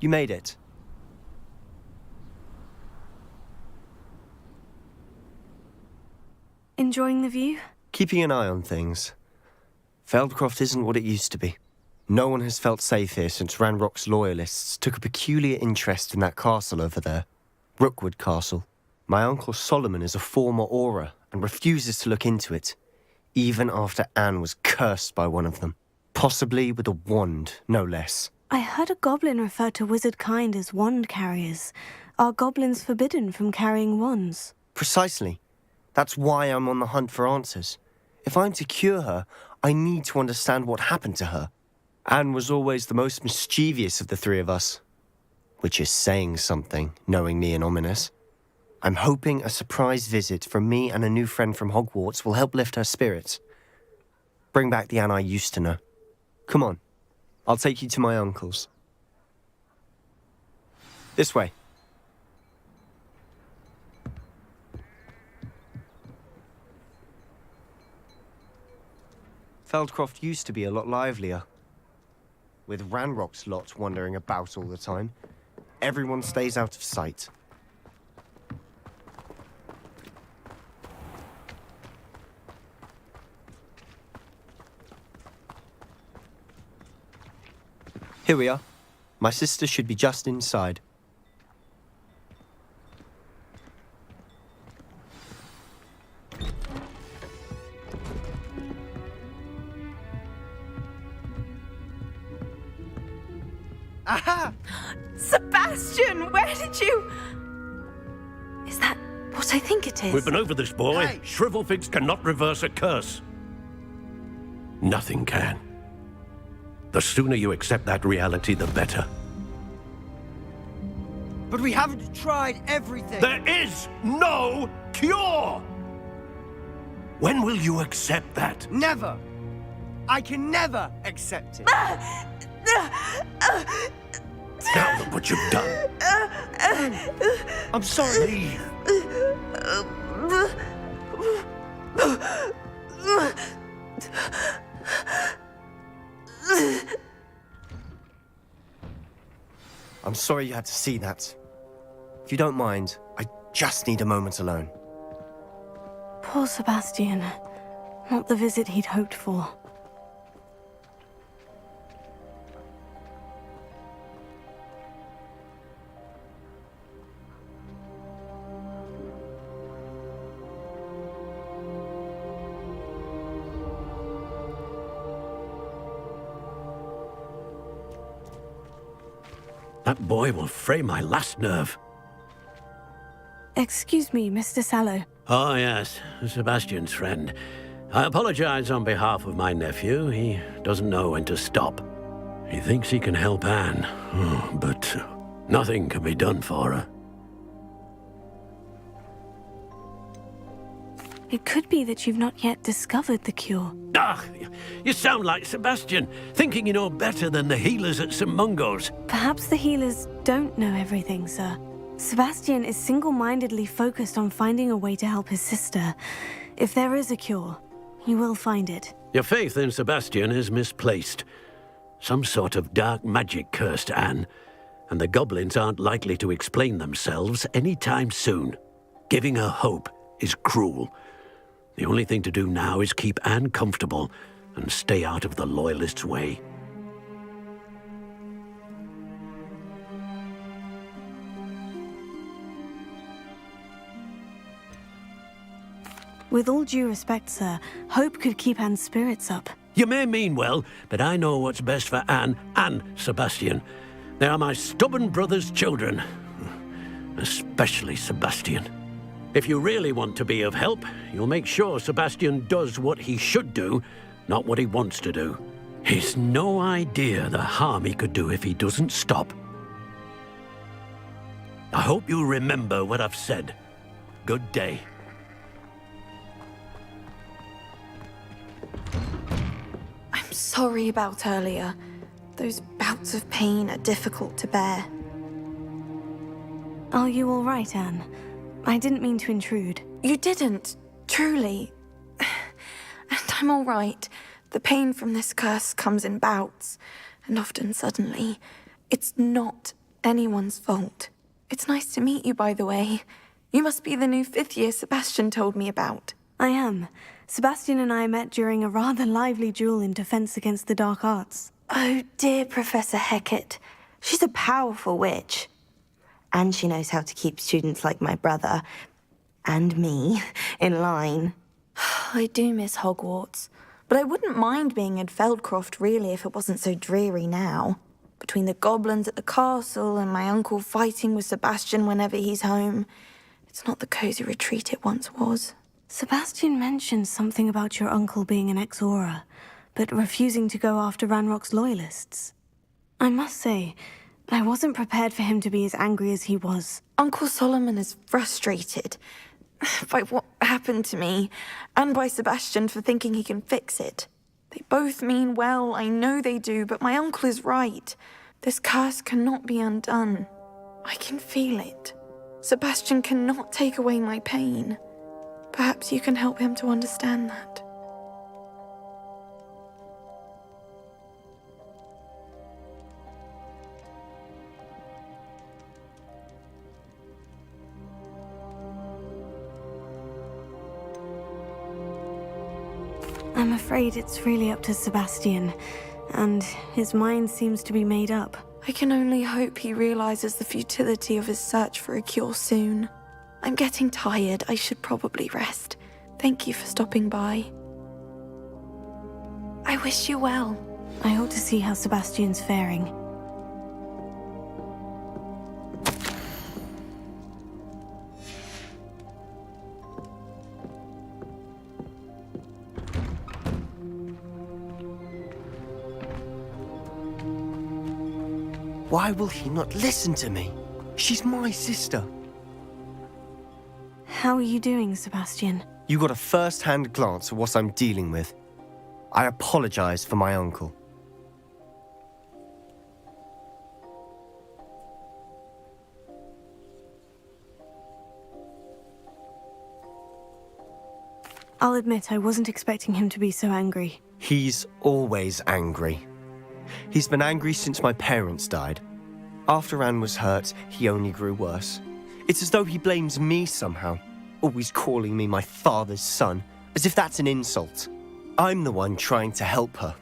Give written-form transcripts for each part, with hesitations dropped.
You made it. Enjoying the view? Keeping an eye on things. Feldcroft isn't what it used to be. No one has felt safe here since Ranrock's loyalists took a peculiar interest in that castle over there. Rookwood Castle. My uncle Solomon is a former Auror and refuses to look into it, even after Anne was cursed by one of them. Possibly with a wand, no less. I heard a goblin refer to wizard kind as wand carriers. Are goblins forbidden from carrying wands? Precisely. That's why I'm on the hunt for answers. If I'm to cure her, I need to understand what happened to her. Anne was always the most mischievous of the three of us. Which is saying something, knowing me and ominous. I'm hoping a surprise visit from me and a new friend from Hogwarts will help lift her spirits. Bring back the Anne I used to know. Come on, I'll take you to my uncle's. This way. Feldcroft used to be a lot livelier. With Ranrock's lot wandering about all the time, everyone stays out of sight. Here we are. My sister should be just inside. Aha! Sebastian, where did you... Is that what I think it is? We've been over this, boy. Hey! Shrivelfigs cannot reverse a curse. Nothing can. The sooner you accept that reality, the better. But we haven't tried everything. There is no cure! When will you accept that? Never. I can never accept it. Now look what you've done. I'm sorry. Leave. I'm sorry you had to see that. If you don't mind, I just need a moment alone. Poor Sebastian. Not the visit he'd hoped for. That boy will fray my last nerve. Excuse me, Mr. Sallow. Oh, yes, Sebastian's friend. I apologize on behalf of my nephew. He doesn't know when to stop. He thinks he can help Anne, but nothing can be done for her. It could be that you've not yet discovered the cure. Ah, you sound like Sebastian, thinking you know better than the healers at St. Mungo's. Perhaps the healers don't know everything, sir. Sebastian is single-mindedly focused on finding a way to help his sister. If there is a cure, he will find it. Your faith in Sebastian is misplaced. Some sort of dark magic cursed Anne, and the goblins aren't likely to explain themselves anytime soon. Giving her hope is cruel. The only thing to do now is keep Anne comfortable and stay out of the Loyalists' way. With all due respect, sir, hope could keep Anne's spirits up. You may mean well, but I know what's best for Anne and Sebastian. They are my stubborn brother's children. Especially Sebastian. If you really want to be of help, you'll make sure Sebastian does what he should do, not what he wants to do. He's no idea the harm he could do if he doesn't stop. I hope you remember what I've said. Good day. I'm sorry about earlier. Those bouts of pain are difficult to bear. Are you all right, Anne? I didn't mean to intrude. You didn't, truly. And I'm all right. The pain from this curse comes in bouts, and often suddenly. It's not anyone's fault. It's nice to meet you, by the way. You must be the new 5th year Sebastian told me about. I am. Sebastian and I met during a rather lively duel in defense against the dark arts. Oh, dear Professor Hecat. She's a powerful witch. And she knows how to keep students like my brother, and me, in line. I do miss Hogwarts, but I wouldn't mind being in Feldcroft, really, if it wasn't so dreary now. Between the goblins at the castle and my uncle fighting with Sebastian whenever he's home, it's not the cozy retreat it once was. Sebastian mentioned something about your uncle being an ex-Auror, but refusing to go after Ranrock's loyalists. I must say, I wasn't prepared for him to be as angry as he was. Uncle Solomon is frustrated by what happened to me, and by Sebastian for thinking he can fix it. They both mean well, I know they do, but my uncle is right. This curse cannot be undone. I can feel it. Sebastian cannot take away my pain. Perhaps you can help him to understand that. I'm afraid it's really up to Sebastian, and his mind seems to be made up. I can only hope he realizes the futility of his search for a cure soon. I'm getting tired. I should probably rest. Thank you for stopping by. I wish you well. I ought to see how Sebastian's faring. Why will he not listen to me? She's my sister. How are you doing, Sebastian? You got a first-hand glance at what I'm dealing with. I apologize for my uncle. I'll admit I wasn't expecting him to be so angry. He's always angry. He's been angry since my parents died. After Anne was hurt, he only grew worse. It's as though he blames me somehow, always calling me my father's son, as if that's an insult. I'm the one trying to help her.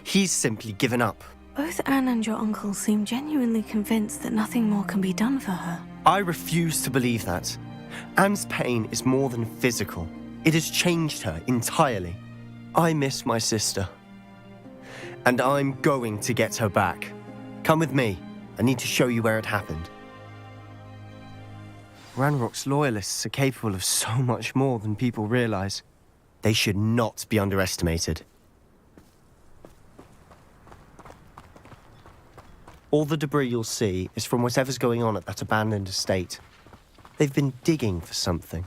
He's simply given up. Both Anne and your uncle seem genuinely convinced that nothing more can be done for her. I refuse to believe that. Anne's pain is more than physical. It has changed her entirely. I miss my sister. And I'm going to get her back. Come with me. I need to show you where it happened. Ranrock's loyalists are capable of so much more than people realize. They should not be underestimated. All the debris you'll see is from whatever's going on at that abandoned estate. They've been digging for something.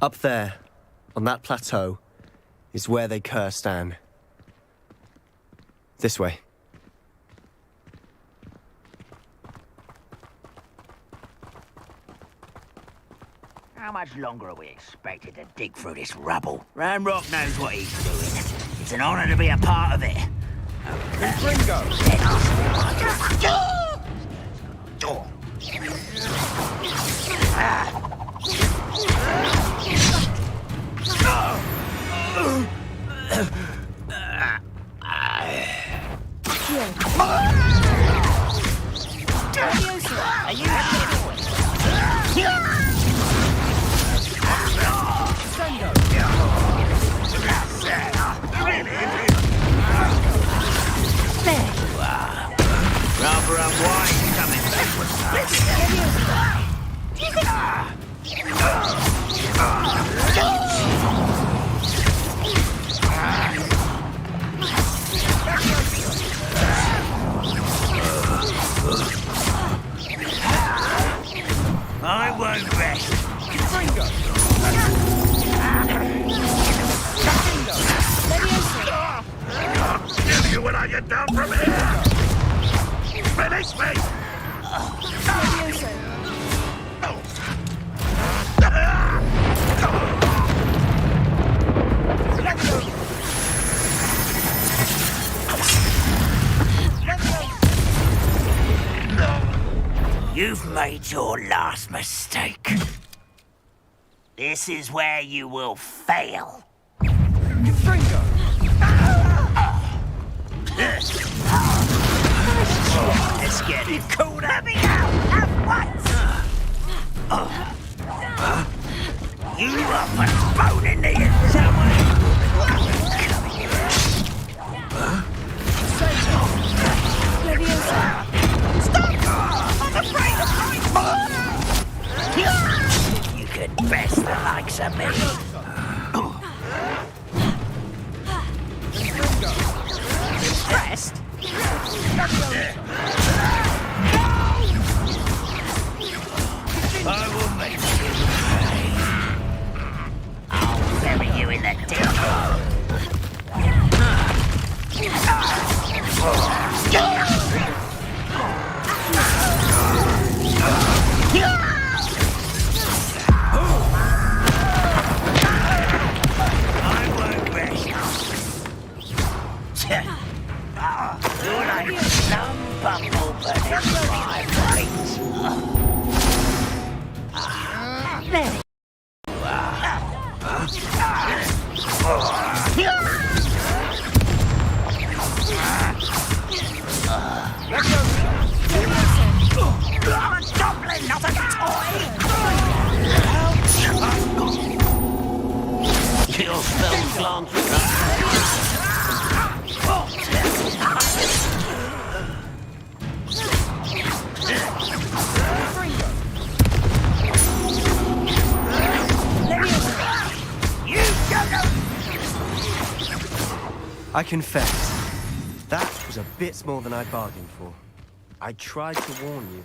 Up there, on that plateau, is where they cursed Anne. This way. How much longer are we expected to dig through this rubble? Ranrock knows what he's doing. It's an honor to be a part of it. Rather unwise coming backwards. I won't rest. I'll give you when I get down from here. Release me! You've made your last mistake. This is where you will fail. Let's get it. Cool. Let me out at once. You are postponing the Ner0sa! I'm afraid of heights. You could best the likes of me. Impressed? I will make you pay. I'll bury you in the deep. I won't rest. You're like some bumble, but it's my brains. There. I'm a goblin, not a toy! Your spell glance. I confess, that was a bit more than I bargained for. I tried to warn you.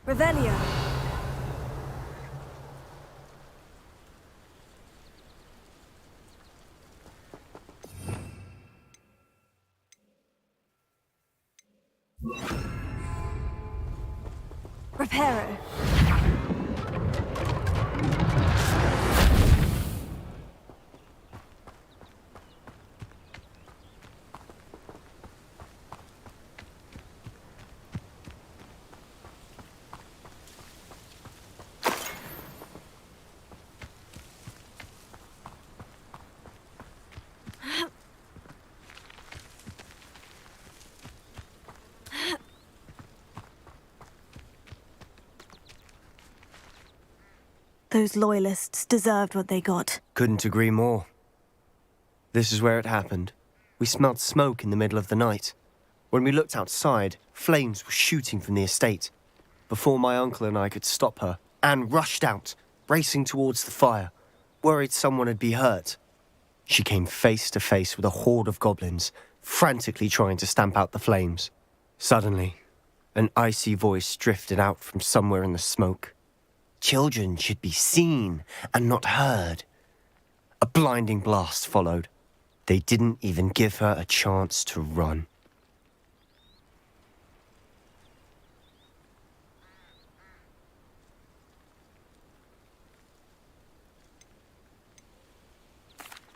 Revelio. Reparo. Those loyalists deserved what they got. Couldn't agree more. This is where it happened. We smelled smoke in the middle of the night. When we looked outside, flames were shooting from the estate. Before my uncle and I could stop her, Anne rushed out, racing towards the fire, worried someone had been hurt. She came face to face with a horde of goblins, frantically trying to stamp out the flames. Suddenly, an icy voice drifted out from somewhere in the smoke. Children should be seen and not heard. A blinding blast followed. They didn't even give her a chance to run.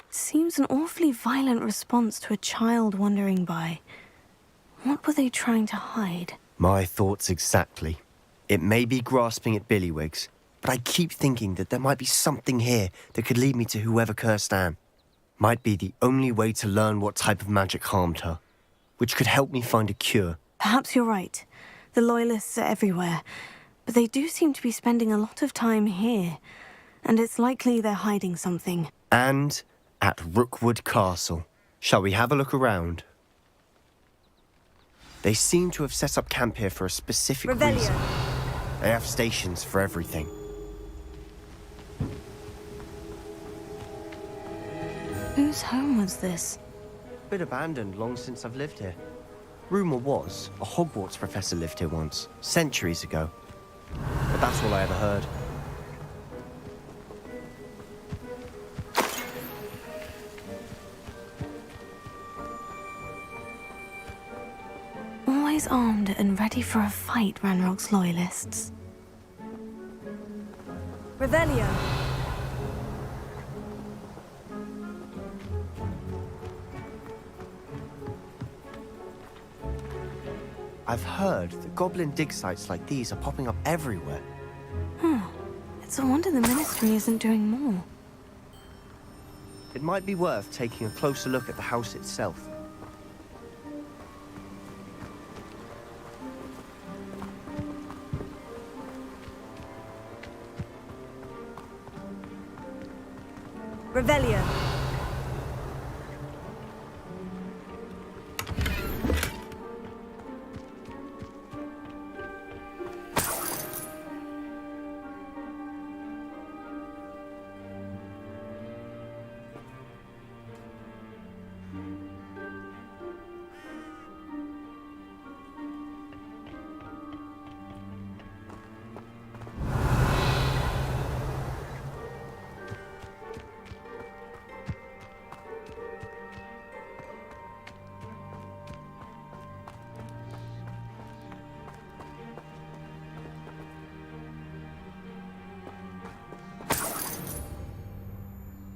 Seems an awfully violent response to a child wandering by. What were they trying to hide? My thoughts exactly. It may be grasping at Billywigs, but I keep thinking that there might be something here that could lead me to whoever cursed Anne. Might be the only way to learn what type of magic harmed her, which could help me find a cure. Perhaps you're right. The Loyalists are everywhere, but they do seem to be spending a lot of time here, and it's likely they're hiding something. And at Rookwood Castle. Shall we have a look around? They seem to have set up camp here for a specific reason. They have stations for everything. Whose home was this? Been abandoned long since I've lived here. Rumour was a Hogwarts professor lived here once, centuries ago. But that's all I ever heard. always armed and ready for a fight, Ranrock's loyalists. Revelio. I've heard that goblin dig sites like these are popping up everywhere. It's a wonder the Ministry isn't doing more. It might be worth taking a closer look at the house itself. Revelio.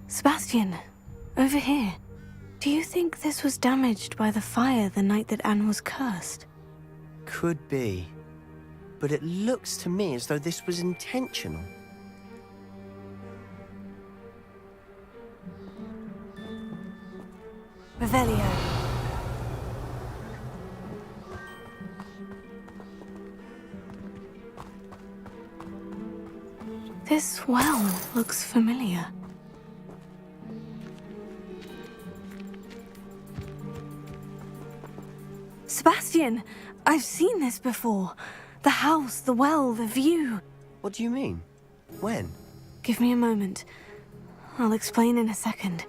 Sebastian, over here. Do you think this was damaged by the fire the night that Anne was cursed? Could be. But it looks to me as though this was intentional. Revelio. This well looks familiar. Sebastian, I've seen this before. The house, the well, the view. What do you mean? When? Give me a moment. I'll explain in a second.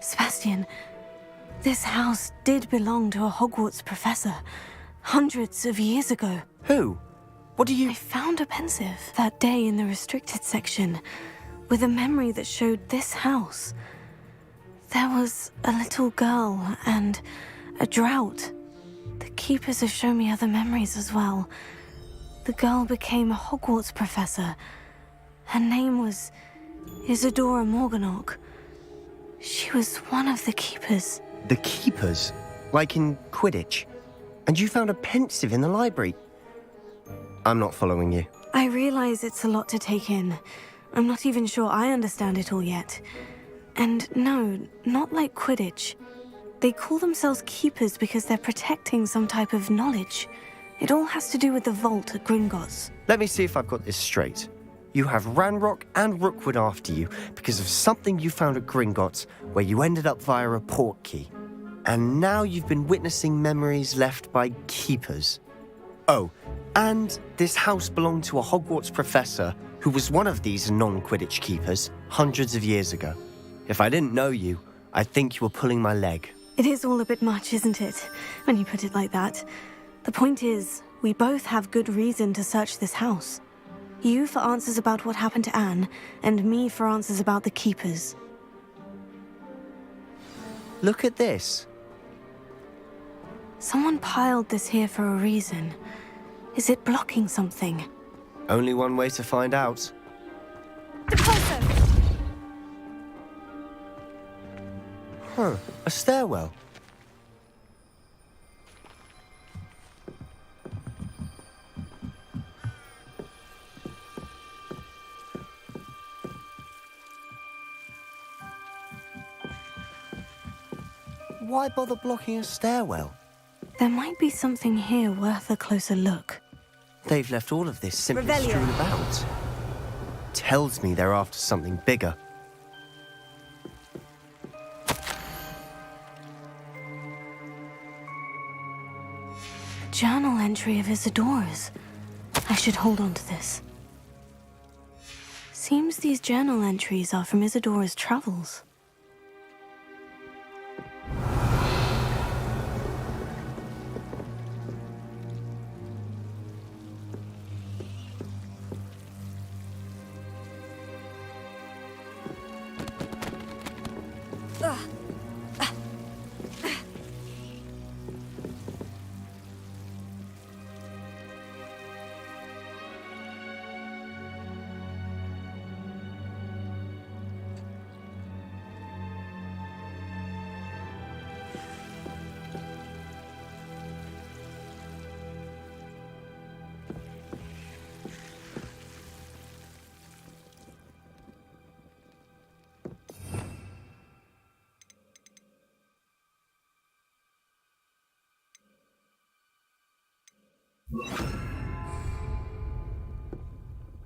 Sebastian, this house did belong to a Hogwarts professor, hundreds of years ago. Who? What do you... I found a pensive that day in the restricted section, with a memory that showed this house. There was a little girl and a drought. The keepers have shown me other memories as well. The girl became a Hogwarts professor. Her name was Isadora Morganach. She was one of the keepers. The keepers? Like in Quidditch? And you found a pensive in the library? I'm not following you. I realize it's a lot to take in. I'm not even sure I understand it all yet. And no, not like Quidditch. They call themselves keepers because they're protecting some type of knowledge. It all has to do with the vault at Gringotts. Let me see if I've got this straight. You have Ranrock and Rookwood after you because of something you found at Gringotts where you ended up via a portkey. And now you've been witnessing memories left by keepers. Oh, and this house belonged to a Hogwarts professor who was one of these non-Quidditch keepers hundreds of years ago. If I didn't know you, I'd think you were pulling my leg. It is all a bit much, isn't it, when you put it like that? The point is, we both have good reason to search this house. You for answers about what happened to Anne, and me for answers about the keepers. Look at this. Someone piled this here for a reason. Is it blocking something? Only one way to find out. Huh, a stairwell. Why bother blocking a stairwell? There might be something here worth a closer look. They've left all of this simply Revelio. strewn about. Tells me they're after something bigger. A journal entry of Isadora's. I should hold on to this. Seems these journal entries are from Isadora's travels.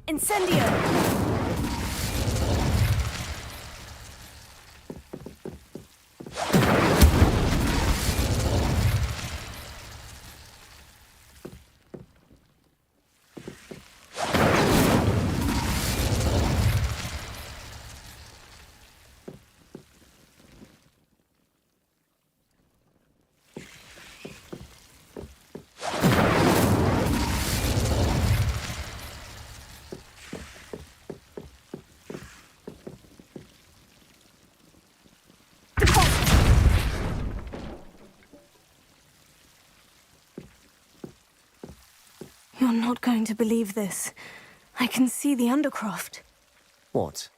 Incendio! You're not going to believe this. I can see the Undercroft. What?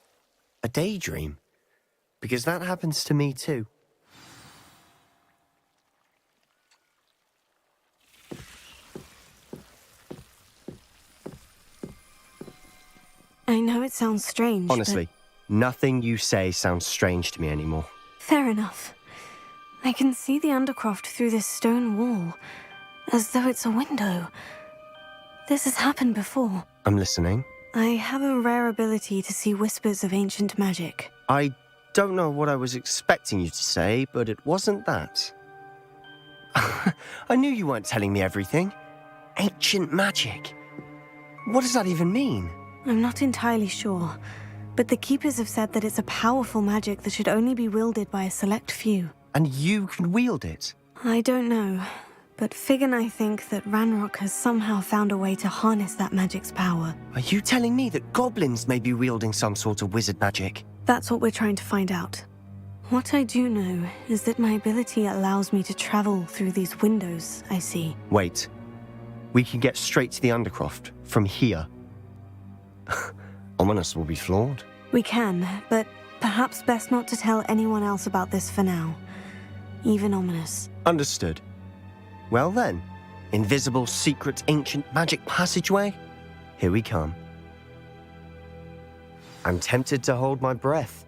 A daydream? Because that happens to me too. I know it sounds strange, Honestly, nothing you say sounds strange to me anymore. but fair enough. I can see the Undercroft through this stone wall, as though it's a window. This has happened before. I'm listening. I have a rare ability to see whispers of ancient magic. I don't know what I was expecting you to say, but it wasn't that. I knew you weren't telling me everything. Ancient magic. What does that even mean? I'm not entirely sure, but the Keepers have said that it's a powerful magic that should only be wielded by a select few. And you can wield it? I don't know, but Fig and I think that Ranrock has somehow found a way to harness that magic's power. Are you telling me that goblins may be wielding some sort of wizard magic? That's what we're trying to find out. What I do know is that my ability allows me to travel through these windows I see. Wait. We can get straight to the Undercroft from here. Ominous will be floored. We can, but perhaps best not to tell anyone else about this for now. Even Ominous. Understood. Well then, invisible, secret, ancient magic passageway? Here we come. I'm tempted to hold my breath.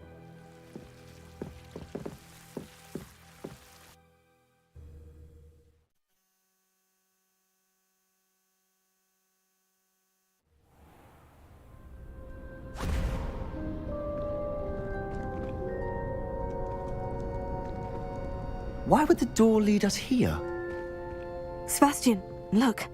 Why would the door lead us here? Sebastian, look.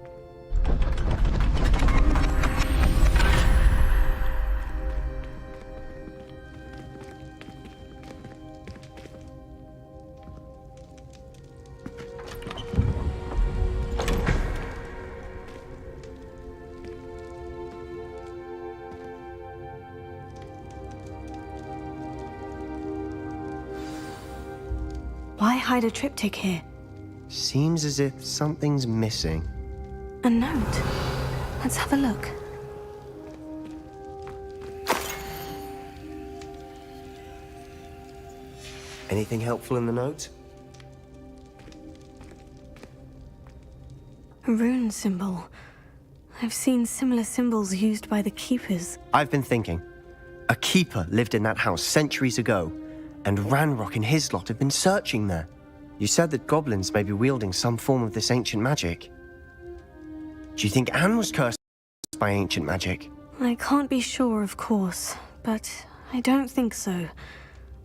Why hide a triptych here? Seems as if something's missing. A note. Let's have a look. Anything helpful in the note? A rune symbol. I've seen similar symbols used by the Keepers. I've been thinking. A keeper lived in that house centuries ago, and Ranrock and his lot have been searching there. You said that goblins may be wielding some form of this ancient magic. Do you think Anne was cursed by ancient magic? I can't be sure, of course, but I don't think so.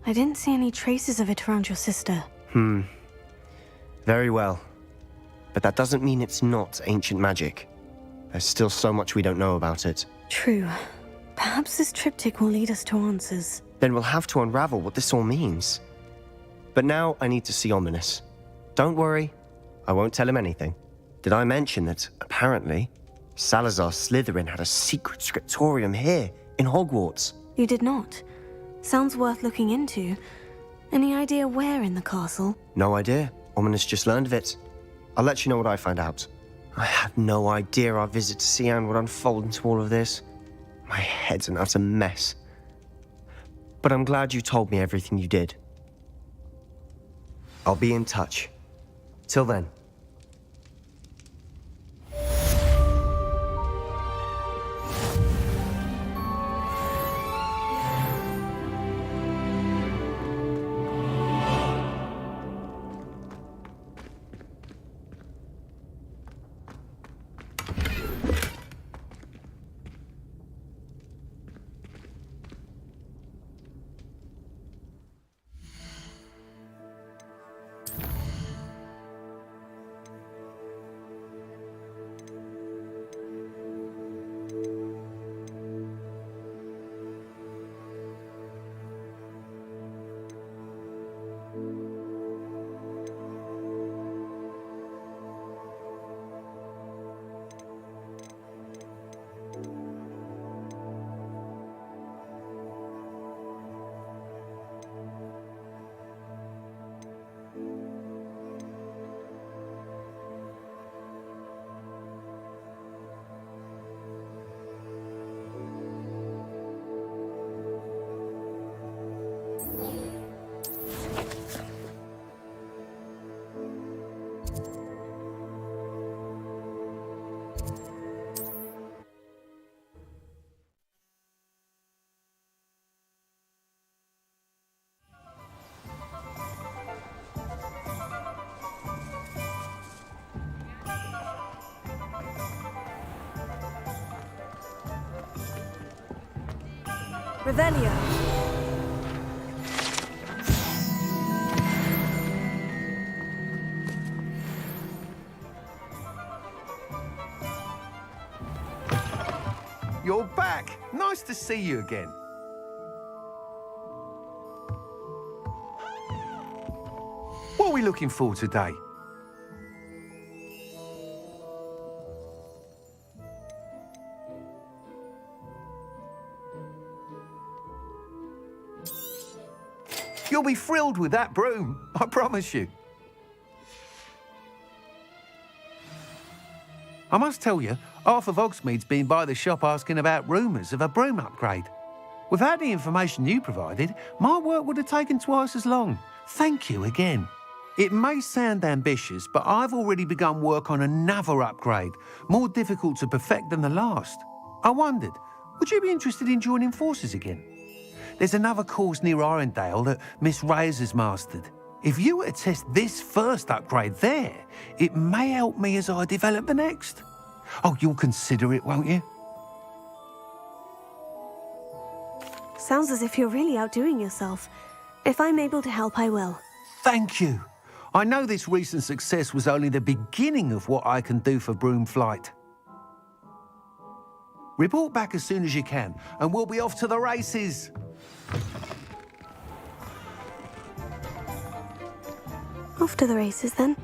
I didn't see any traces of it around your sister. Very well. But that doesn't mean it's not ancient magic. There's still so much we don't know about it. True. Perhaps this triptych will lead us to answers. Then we'll have to unravel what this all means. But now I need to see Ominous. Don't worry, I won't tell him anything. Did I mention that, apparently, Salazar Slytherin had a secret scriptorium here, in Hogwarts? You did not. Sounds worth looking into. Any idea where in the castle? No idea. Ominous just learned of it. I'll let you know what I find out. I had no idea our visit to Cian would unfold into all of this. My head's an utter mess. But I'm glad you told me everything you did. I'll be in touch. Till then. Revelio. You're back. Nice to see you again. What are we looking for today? You'll be thrilled with that broom, I promise you. I must tell you, half of Hogsmeade's been by the shop asking about rumours of a broom upgrade. Without the information you provided, my work would have taken twice as long. Thank you again. It may sound ambitious, but I've already begun work on another upgrade, more difficult to perfect than the last. I wondered, would you be interested in joining forces again? There's another course near Arendelle that Miss Ner0sa's mastered. If you were to test this first upgrade there, it may help me as I develop the next. Oh, you'll consider it, won't you? Sounds as if you're really outdoing yourself. If I'm able to help, I will. Thank you. I know this recent success was only the beginning of what I can do for Broom Flight. Report back as soon as you can, and we'll be off to the races. Off to the races, then.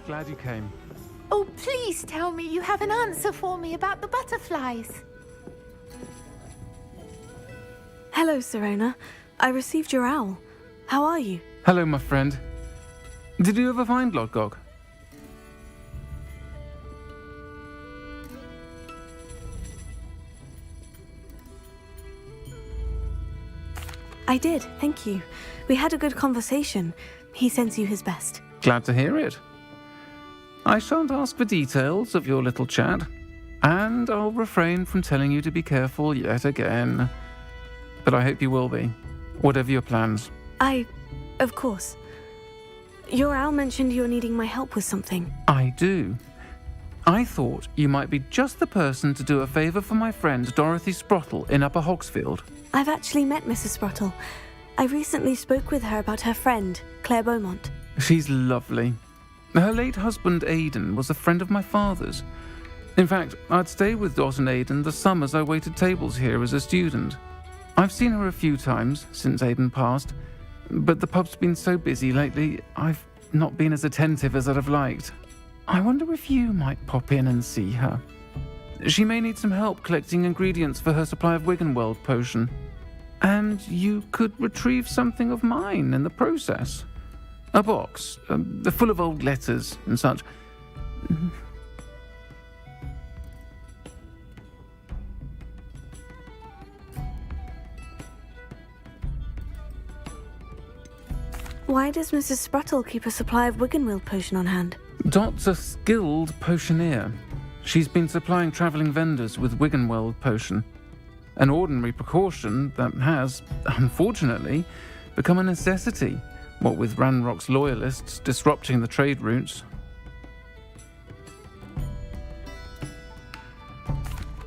Glad you came. Oh, please tell me you have an answer for me about the butterflies. Hello, Ner0sa. I received your owl. How are you? Hello, my friend. Did you ever find Lodgog? I did, thank you. We had a good conversation. He sends you his best. Glad to hear it. I shan't ask for details of your little chat, and I'll refrain from telling you to be careful yet again. But I hope you will be, whatever your plans. Of course. Your owl mentioned you're needing my help with something. I do. I thought you might be just the person to do a favour for my friend Dorothy Sprottle in Upper Hogsfield. I've actually met Mrs. Sprottle. I recently spoke with her about her friend, Claire Beaumont. She's lovely. Her late husband Aidan was a friend of my father's. In fact, I'd stay with Dot and Aidan the summers I waited tables here as a student. I've seen her a few times since Aidan passed, but the pub's been so busy lately, I've not been as attentive as I'd have liked. I wonder if you might pop in and see her. She may need some help collecting ingredients for her supply of Wiggenweld potion. And you could retrieve something of mine in the process. A box, full of old letters and such. Why does Mrs. Spruttle keep a supply of Wiggenweld potion on hand? Dot's a skilled potioneer. She's been supplying travelling vendors with Wiggenweld potion. An ordinary precaution that has, unfortunately, become a necessity, what with Ranrock's loyalists disrupting the trade routes.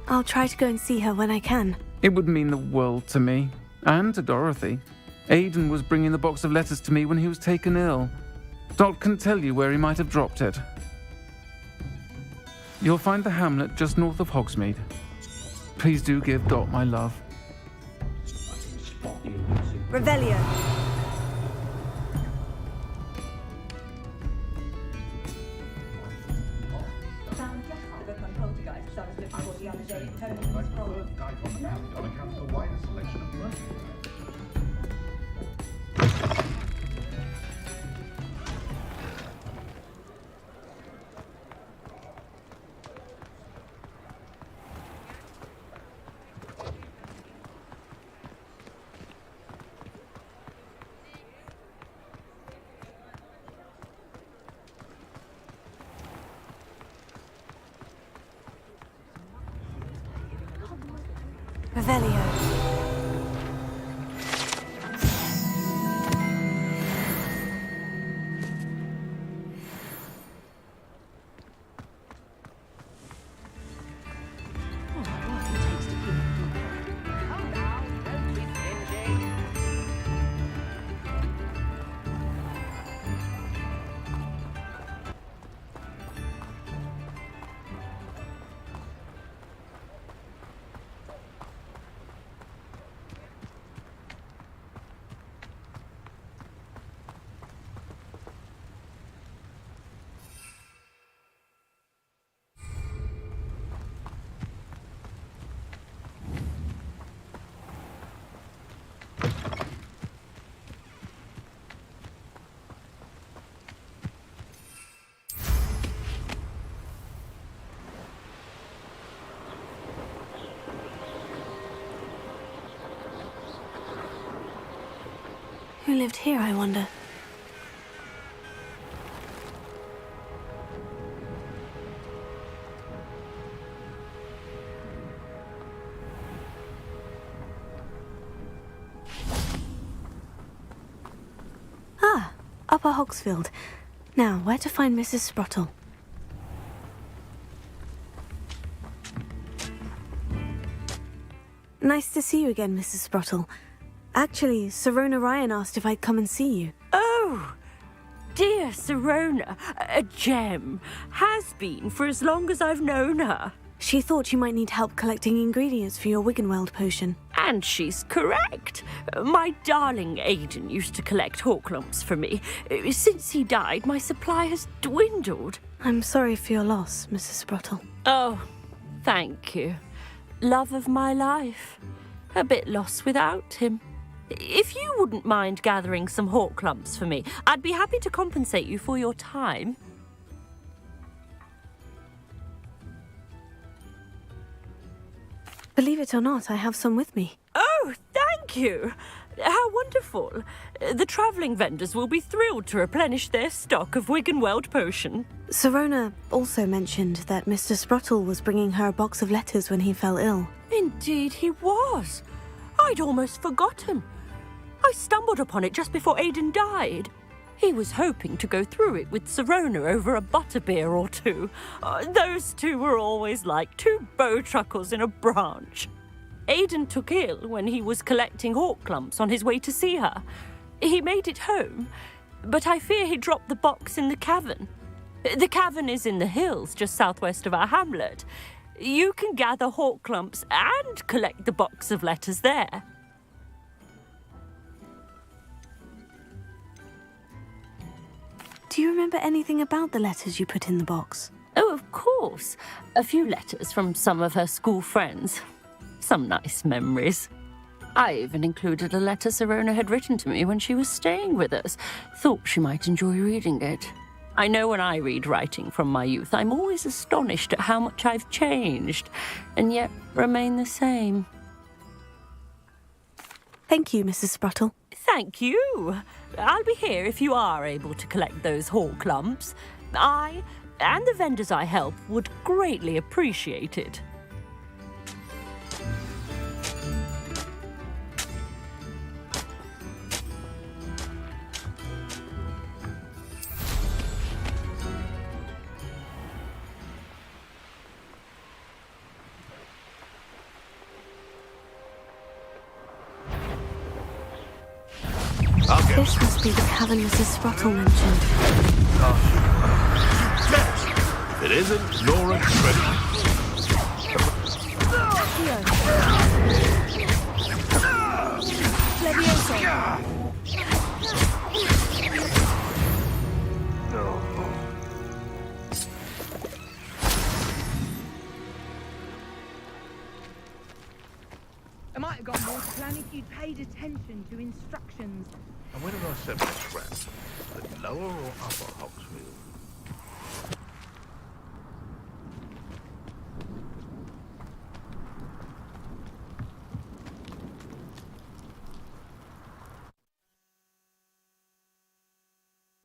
I'll try to go and see her when I can. It would mean the world to me, and to Dorothy. Aidan was bringing the box of letters to me when he was taken ill. Dot can tell you where he might have dropped it. You'll find the hamlet just north of Hogsmeade. Please do give Dot my love. Revelio. Revelio. Who lived here, I wonder? Ah, Upper Hogsfield. Now, where to find Mrs. Spruttle? Nice to see you again, Mrs. Spruttle. Actually, Sirona Ryan asked if I'd come and see you. Oh, dear Sirona, a gem. Has been for as long as I've known her. She thought you might need help collecting ingredients for your Wiggenweld potion. And she's correct. My darling Aidan used to collect hawk lumps for me. Since he died, my supply has dwindled. I'm sorry for your loss, Mrs. Spruttle. Oh, thank you. Love of my life. A bit lost without him. If you wouldn't mind gathering some hawk lumps for me, I'd be happy to compensate you for your time. Believe it or not, I have some with me. Oh, thank you. How wonderful. The travelling vendors will be thrilled to replenish their stock of Wiggenweld potion. Sirona also mentioned that Mr. Spruttle was bringing her a box of letters when he fell ill. Indeed he was. I'd almost forgotten. I stumbled upon it just before Aidan died. He was hoping to go through it with Sirona over a butterbeer or two. Those two were always like two bowtruckles in a branch. Aidan took ill when he was collecting hawk lumps on his way to see her. He made it home, but I fear he dropped the box in the cavern. The cavern is in the hills just southwest of our hamlet. You can gather hawk lumps and collect the box of letters there. Do you remember anything about the letters you put in the box? Oh, of course. A few letters from some of her school friends. Some nice memories. I even included a letter Sirona had written to me when she was staying with us. Thought she might enjoy reading it. I know when I read writing from my youth, I'm always astonished at how much I've changed, and yet remain the same. Thank you, Mrs. Spruttle. Thank you. I'll be here if you are able to collect those hall clumps. I and the vendors I help would greatly appreciate it. This must be the cavern Mrs. Sprottle mentioned. If it isn't, Nora ready. I might have gone more to plan if you'd paid attention to instructions. And where did I send my scraps? The lower or upper Hogsfield?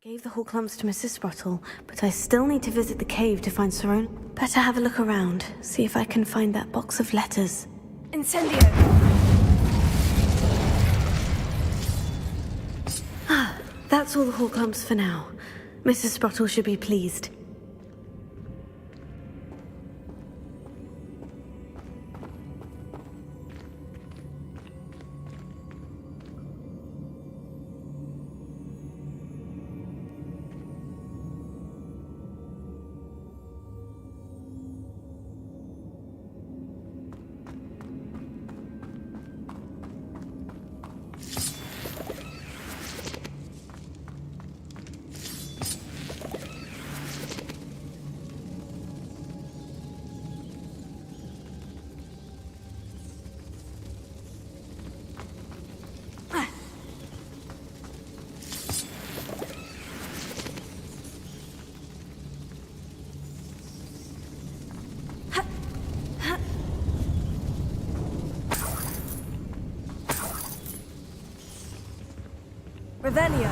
Gave the hall clumps to Mrs. Sprottle, but I still need to visit the cave to find Sarone. Better have a look around, see if I can find that box of letters. Incendio! That's all the hall clumps for now. Mrs. Sprottle should be pleased. Revelio.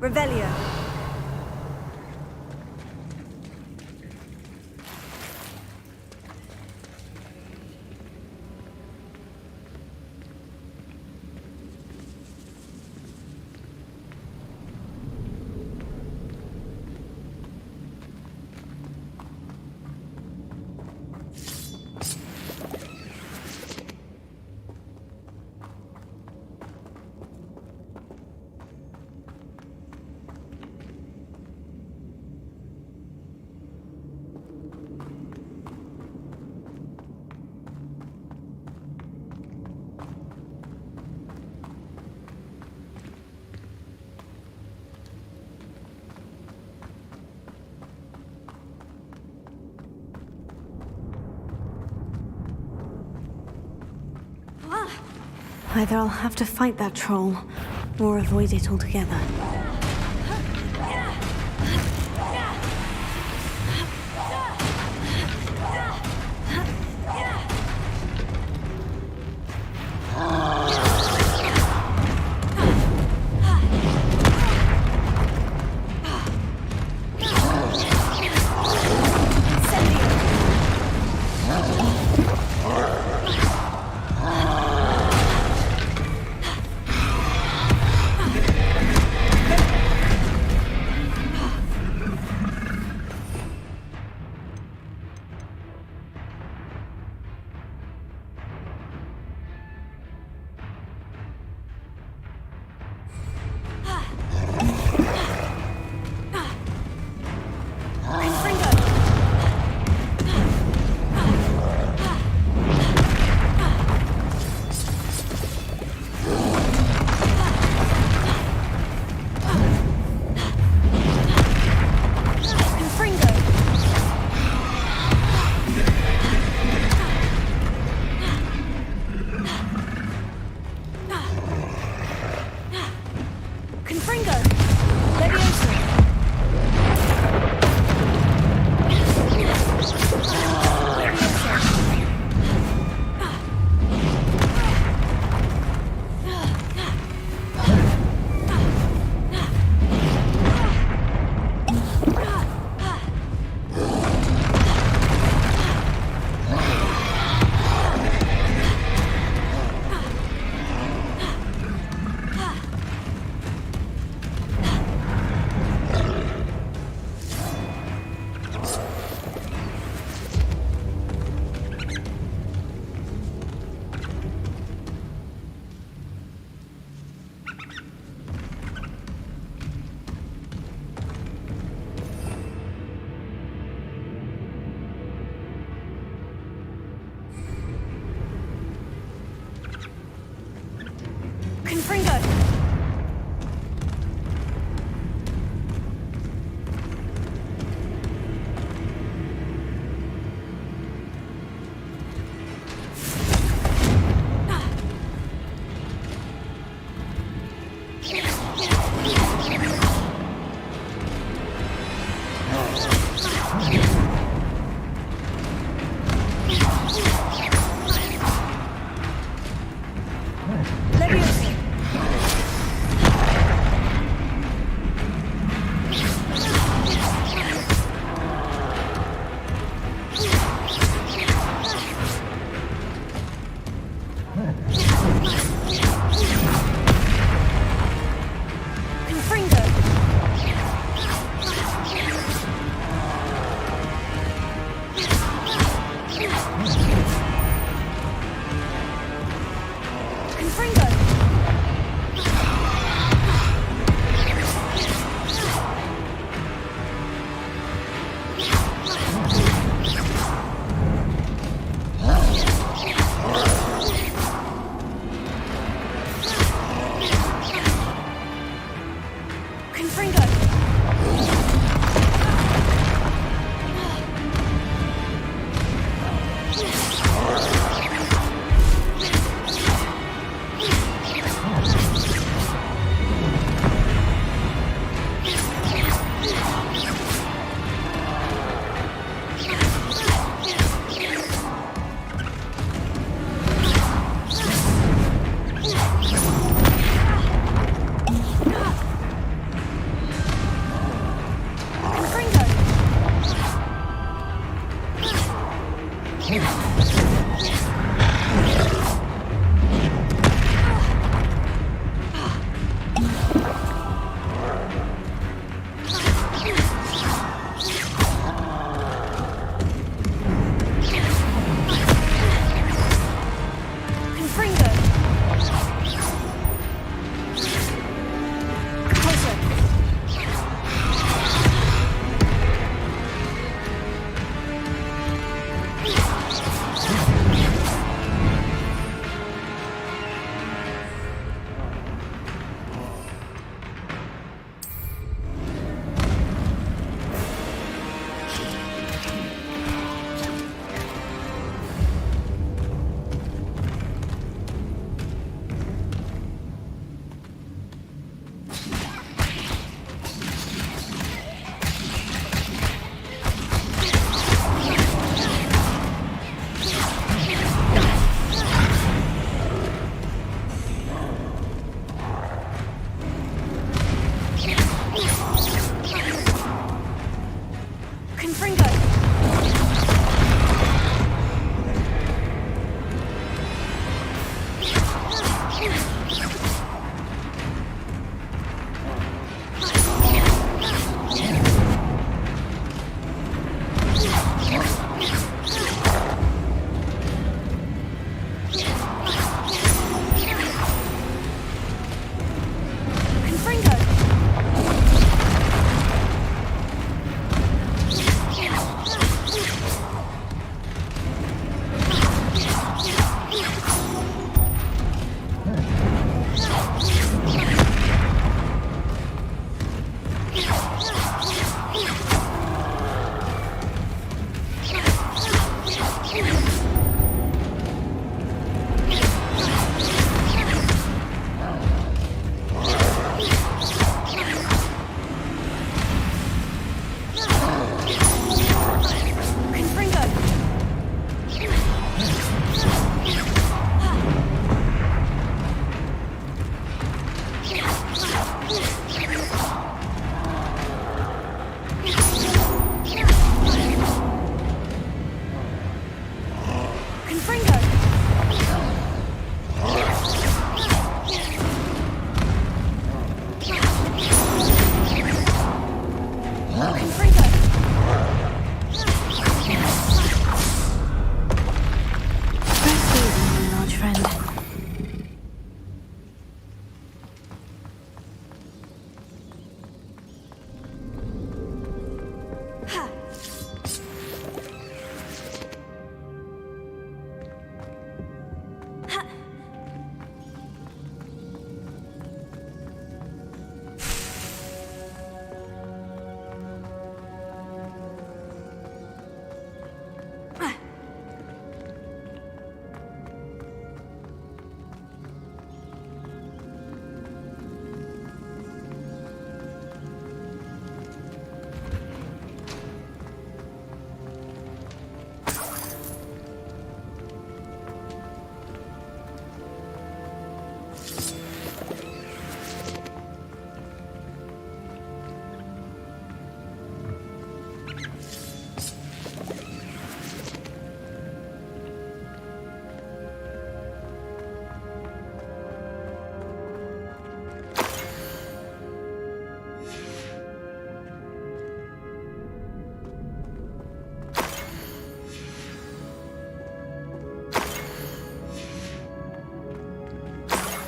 Revelio. Either I'll have to fight that troll, or avoid it altogether.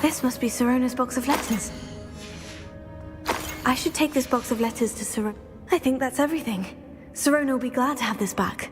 This must be Sirona's box of letters. I should take this box of letters to Sirona. I think that's everything. Sirona will be glad to have this back.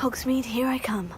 Hogsmeade, here I come.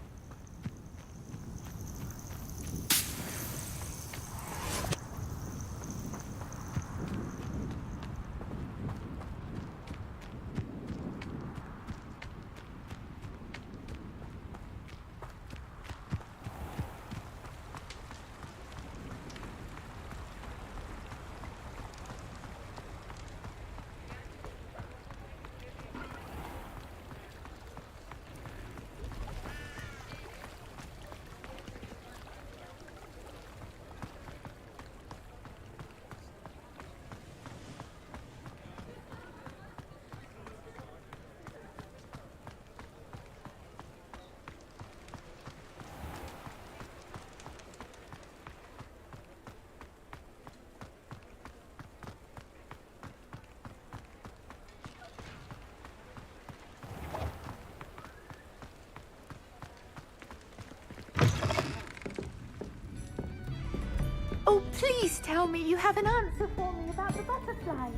Oh, please tell me you have an answer for me about the butterflies.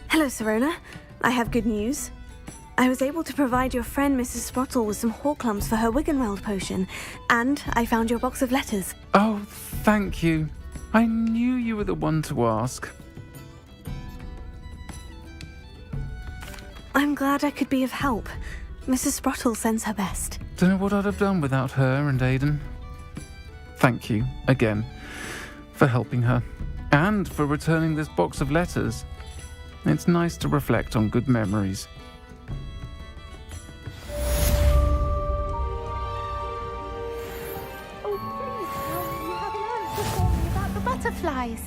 Hello, Serona. I have good news. I was able to provide your friend Mrs. Sprottle with some Horklums for her Wiggenweld potion, and I found your box of letters. Oh, thank you. I knew you were the one to ask. I'm glad I could be of help. Mrs. Sprottle sends her best. Don't know what I'd have done without her and Aidan. Thank you, again, for helping her, and for returning this box of letters. It's nice to reflect on good memories. Oh, please tell me you have an answer for me about the butterflies.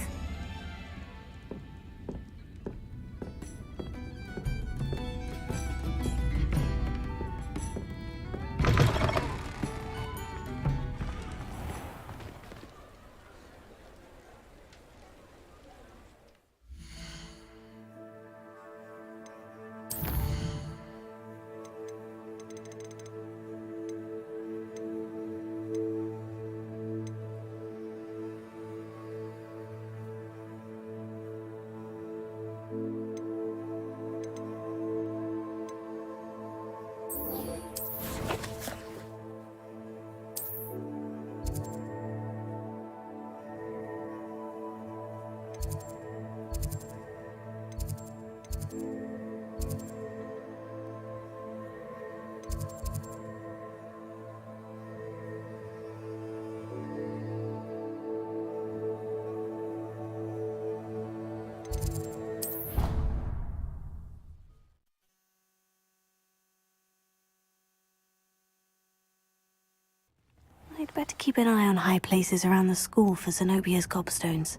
I'd better keep an eye on high places around the school for Zenobia's gobstones.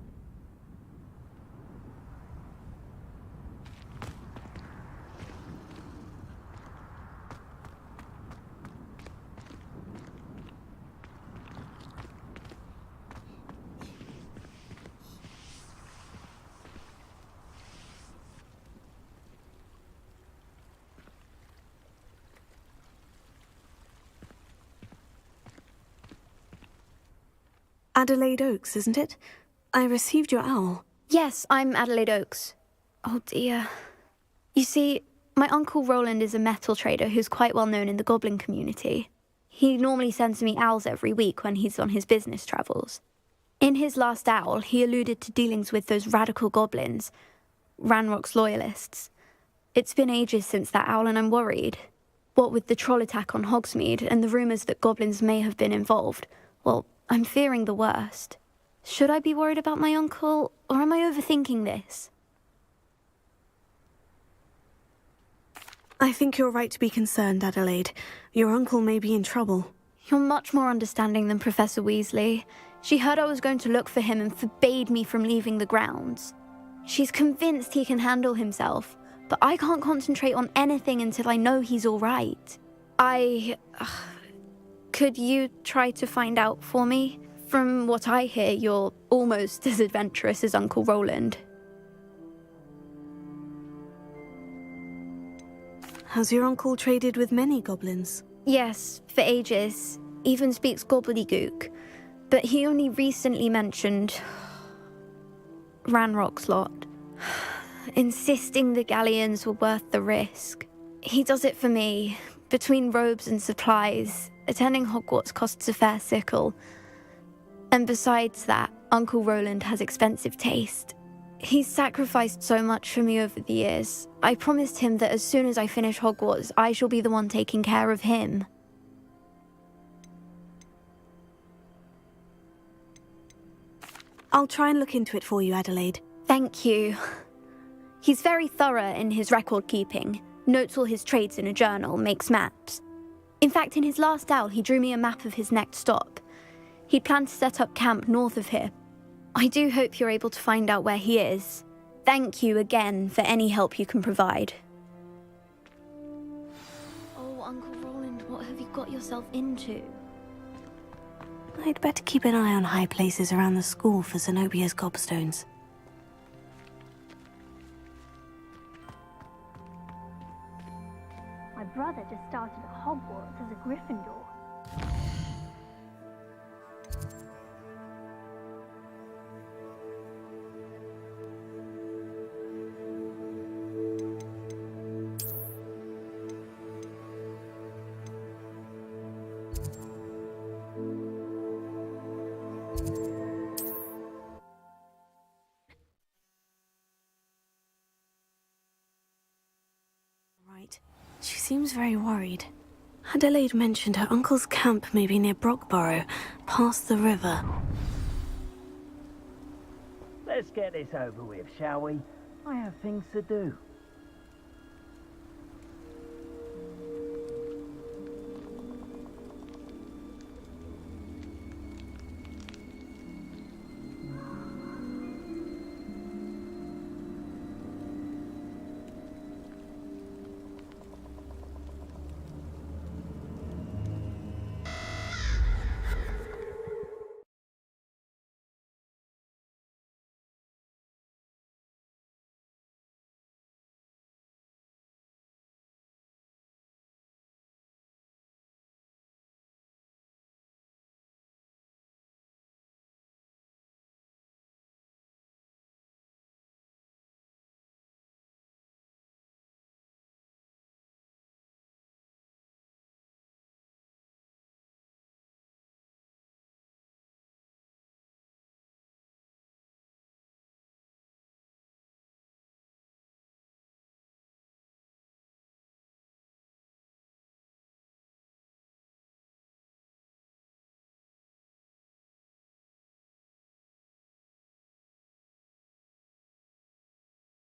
Adelaide Oaks, isn't it? I received your owl. Yes, I'm Adelaide Oaks. Oh dear. You see, my Uncle Roland is a metal trader who's quite well known in the goblin community. He normally sends me owls every week when he's on his business travels. In his last owl, he alluded to dealings with those radical goblins, Ranrock's loyalists. It's been ages since that owl and I'm worried. What with the troll attack on Hogsmeade and the rumours that goblins may have been involved, well, I'm fearing the worst. Should I be worried about my uncle, or am I overthinking this? I think you're right to be concerned, Adelaide. Your uncle may be in trouble. You're much more understanding than Professor Weasley. She heard I was going to look for him and forbade me from leaving the grounds. She's convinced he can handle himself, but I can't concentrate on anything until I know he's all right. Could you try to find out for me? From what I hear, you're almost as adventurous as Uncle Roland. Has your uncle traded with many goblins? Yes, for ages. Even speaks gobbledygook. But he only recently mentioned Ranrock's lot. insisting the galleons were worth the risk. He does it for me. Between robes and supplies, attending Hogwarts costs a fair sickle. And besides that, Uncle Roland has expensive taste. He's sacrificed so much for me over the years. I promised him that as soon as I finish Hogwarts, I shall be the one taking care of him. I'll try and look into it for you, Adelaide. Thank you. He's very thorough in his record keeping, notes all his trades in a journal, makes maps. In fact, in his last owl, he drew me a map of his next stop. He planned to set up camp north of here. I do hope you're able to find out where he is. Thank you again for any help you can provide. Oh, Uncle Roland, what have you got yourself into? I'd better keep an eye on high places around the school for Zenobia's gobstones. My brother just started at Hogwarts as a Gryffindor. Right. She seems very worried. Adelaide mentioned her uncle's camp may be near Brockborough, past the river. Let's get this over with, shall we? I have things to do.